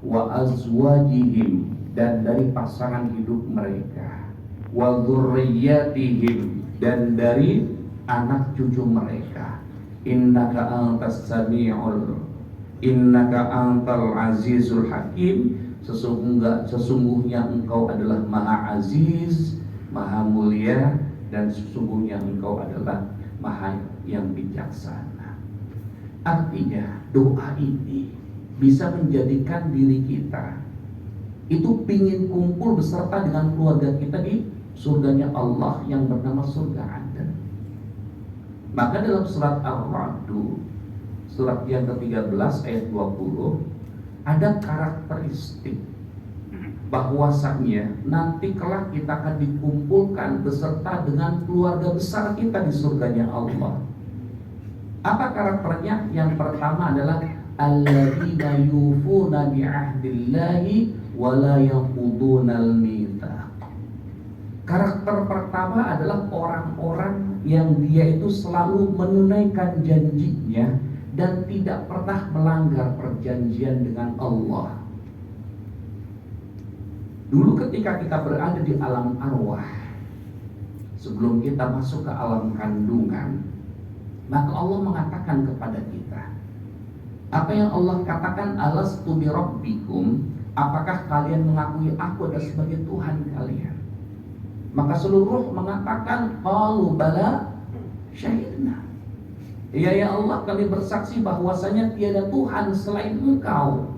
wa azwajihim, dan dari pasangan hidup mereka, wa dzurriyyatihim, dan dari anak cucu mereka. Innaka antal azizul hakim, sesungguhnya engkau adalah maha aziz, maha mulia, dan sesungguhnya engkau adalah maha yang bijaksana. Artinya doa ini bisa menjadikan diri kita itu pingin kumpul beserta dengan keluarga kita di surganya Allah yang bernama surga Aden. Maka dalam surat Ar-Ra'd, surat yang ke-13 ayat 20, ada karakteristik bahwasanya nanti kelak kita akan dikumpulkan beserta dengan keluarga besar kita di surganya Allah. Apa karakternya? Yang pertama adalah alladzina yufuna bi'ahdillahi wa la yanqudunal mitsaq. Karakter pertama adalah orang-orang yang dia itu selalu menunaikan janjinya dan tidak pernah melanggar perjanjian dengan Allah. Dulu ketika kita berada di alam arwah, sebelum kita masuk ke alam kandungan, maka Allah mengatakan kepada kita, apa yang Allah katakan, alastu bi rabbikum, apakah kalian mengakui aku adalah sebagai Tuhan kalian? Maka seluruh mengatakan, qalu bala syahidna. Ya Allah, kami bersaksi bahwasanya tiada Tuhan selain Engkau.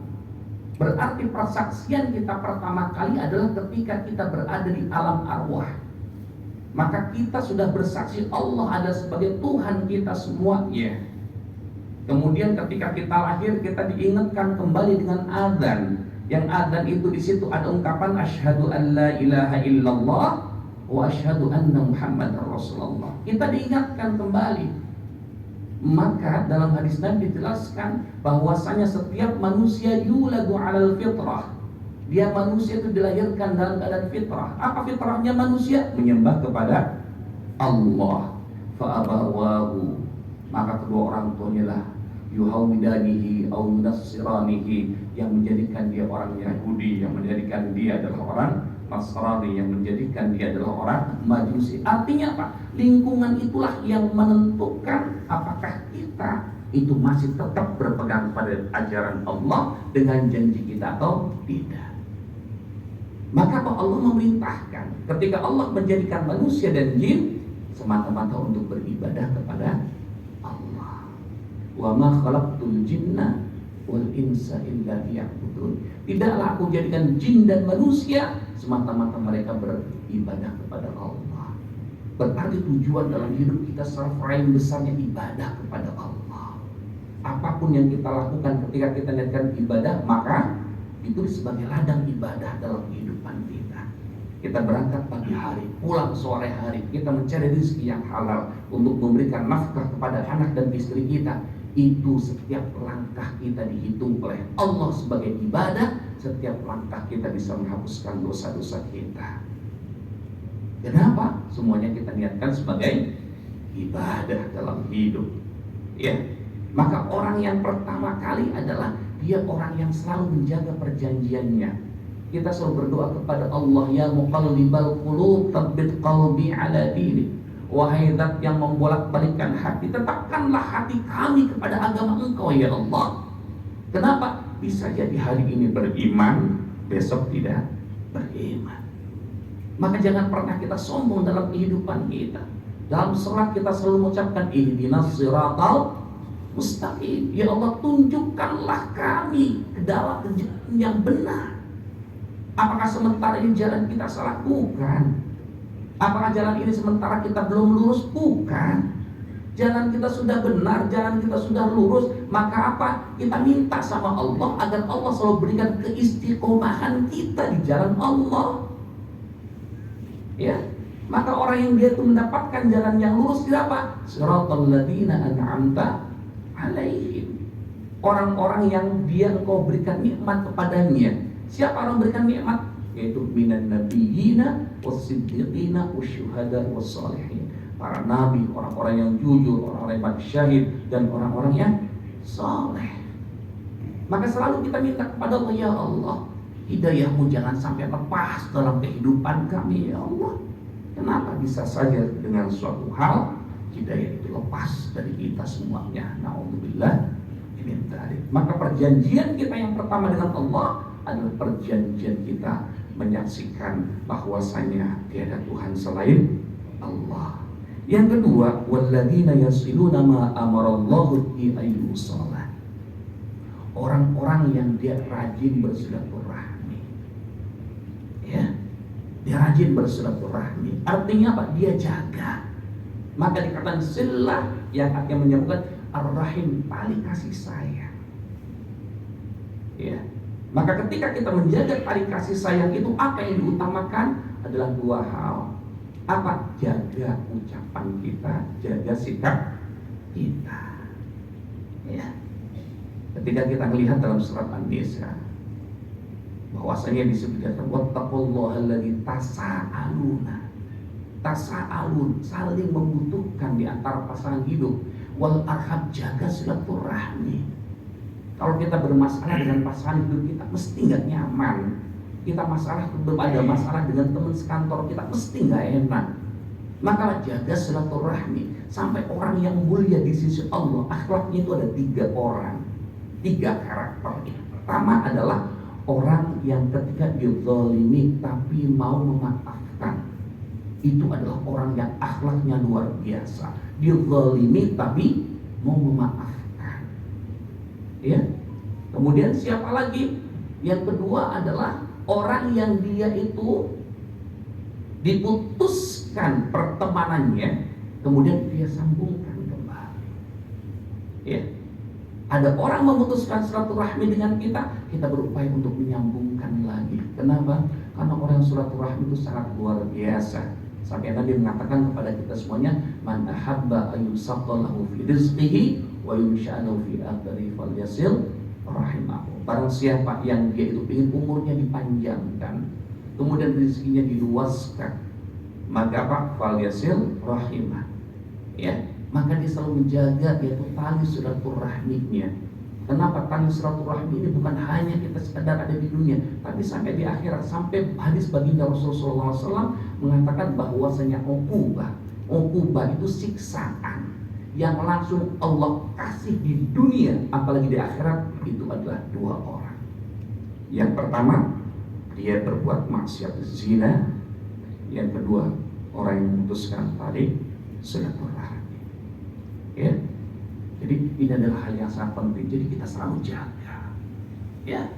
Berarti persaksian kita pertama kali adalah ketika kita berada di alam arwah. Maka kita sudah bersaksi Allah ada sebagai Tuhan kita semuanya. Kemudian ketika kita lahir, kita diingatkan kembali dengan adzan. Yang adzan itu di situ ada ungkapan asyhadu an la ilaha illallah wa asyhadu anna muhammadar rasulullah. Kita diingatkan kembali. Maka dalam hadis Nabi dijelaskan bahwasanya setiap manusia yuladu alal fitrah. Dia manusia itu dilahirkan dalam keadaan fitrah. Apa fitrahnya manusia? Menyembah kepada Allah. Fa'abawahu, maka kedua orang tuanya lah yuhawidanihi au yunassiranihi, yang menjadikan dia orang Yahudi, yang menjadikan dia adalah orang Nasrani, yang menjadikan dia adalah orang Majusi. Artinya apa? Lingkungan itulah yang menentukan apakah kita itu masih tetap berpegang pada ajaran Allah dengan janji kita atau tidak. Maka Allah memerintahkan ketika Allah menjadikan manusia dan jin semata-mata untuk beribadah kepada Allah. Wa ma khalaqtul jinna wal insa illa liya'budun. Tidaklah aku jadikan jin dan manusia semata-mata mereka beribadah kepada Allah. Berarti tujuan dalam hidup kita secara frame besarnya ibadah kepada Allah. Apapun yang kita lakukan ketika kita niatkan ibadah, maka itu sebagai ladang ibadah dalam kehidupan kita. Kita berangkat pagi hari, pulang sore hari, kita mencari rezeki yang halal untuk memberikan nafkah kepada anak dan istri kita. Itu setiap langkah kita dihitung oleh Allah sebagai ibadah. Setiap langkah kita bisa menghapuskan dosa-dosa kita. Kenapa? Semuanya kita niatkan sebagai ibadah dalam hidup. Ya, maka orang yang pertama kali adalah dia orang yang selalu menjaga perjanjiannya. Kita selalu berdoa kepada Allah, ya muqallibal qulub tsabbit qalbi ala dinik. Wahai Zat yang membolak-balikkan hati, tetapkanlah hati kami kepada agama Engkau ya Allah. Kenapa? Bisa jadi hari ini beriman, besok tidak beriman. Maka jangan pernah kita sombong dalam kehidupan kita. Dalam salat kita selalu mengucapkan ihdinas siratal mustaqim. Ya Allah, tunjukkanlah kami ke dalam jalan yang benar. Apakah sementara ini jalan kita salah? Bukan. Apakah jalan ini sementara kita belum lurus? Bukan. Jalan kita sudah benar, jalan kita sudah lurus. Maka apa? Kita minta sama Allah agar Allah selalu berikan keistiqomahan kita di jalan Allah. Ya, maka orang yang dia itu mendapatkan jalan yang lurus dia apa? Siratal ladzina an'amta alaihim. Orang-orang yang dia engkau berikan nikmat kepadanya. Siapa orang berikan nikmat? Yaitu minan nabiyina was-siddiqina wasyuhada was-salihin. Para nabi, orang-orang yang jujur, orang-orang yang syahid, dan orang-orang yang saleh. Maka selalu kita minta kepada Allah, ya Allah, hidayahmu jangan sampai lepas dalam kehidupan kami, ya Allah. Kenapa bisa saja dengan suatu hal hidayah itu lepas dari kita semuanya? Na'udzubillah min dzalik. Maka perjanjian kita yang pertama dengan Allah adalah perjanjian kita menyaksikan bahwasanya tiada Tuhan selain Allah. Yang kedua, walladzina yasiluna ma amarallahu bi ayyusala. Orang-orang yang dia rajin bersilaturahmi. Ya. Dia rajin bersilaturahmi. Artinya apa? Dia jaga. Maka dikatakan silah yang akan menyebutkan ar-rahim, tali kasih sayang. Ya. Maka ketika kita menjaga tali kasih sayang itu, apa yang diutamakan adalah dua hal. Apa? Jaga ucapan kita, jaga sikap kita. Ya. Ketika kita melihat dalam surat An-Nisa bahwasanya disebutkan wattaqullaha alladzi tasaaluna. Tasaalun, saling membutuhkan di antara pasangan hidup. Wal arham, jaga silaturahmi. Kalau kita bermasalah dengan pasangan hidup kita mesti nggak nyaman. Kita ada masalah dengan teman sekantor kita mesti nggak enak. Maka jaga silaturahmi sampai orang yang mulia di sisi Allah. Akhlaknya itu ada 3 orang, 3 karakter. Pertama adalah orang yang ketika dizalimi tapi mau memaafkan. Itu adalah orang yang akhlaknya luar biasa. Dizalimi tapi mau memaafkan. Ya. Kemudian siapa lagi? Yang kedua adalah orang yang dia itu diputuskan pertemanannya, kemudian dia sambungkan kembali. Ya. Ada orang memutuskan silaturahmi dengan kita berupaya untuk menyambungkan lagi. Kenapa? Karena orang silaturahmi itu sangat luar biasa. Sampai Nabi mengatakan kepada kita semuanya, man ahabba ayyusaqalahu fi rizqihi wa yunsha'alahu fi akhiri falyasil rahimahu. Barang siapa yang dia itu ingin umurnya dipanjangkan, kemudian rezekinya diluaskan, maka apa? Falyasil rahimah. Ya, maka dia selalu menjaga yaitu tali silaturahminya. Kenapa? Tali silaturahmi ini bukan hanya kita sekedar ada di dunia, tapi sampai di akhirat. Sampai hadis baginda Rasulullah SAW mengatakan bahwasanya ukubah itu siksaan yang langsung Allah kasih di dunia, apalagi di akhirat, itu adalah 2 orang. Yang pertama, dia berbuat maksiat zina. Yang kedua, orang yang memutuskan tali silaturahmi. Ya. Jadi ini adalah hal yang sangat penting. Jadi kita selalu jaga. Ya.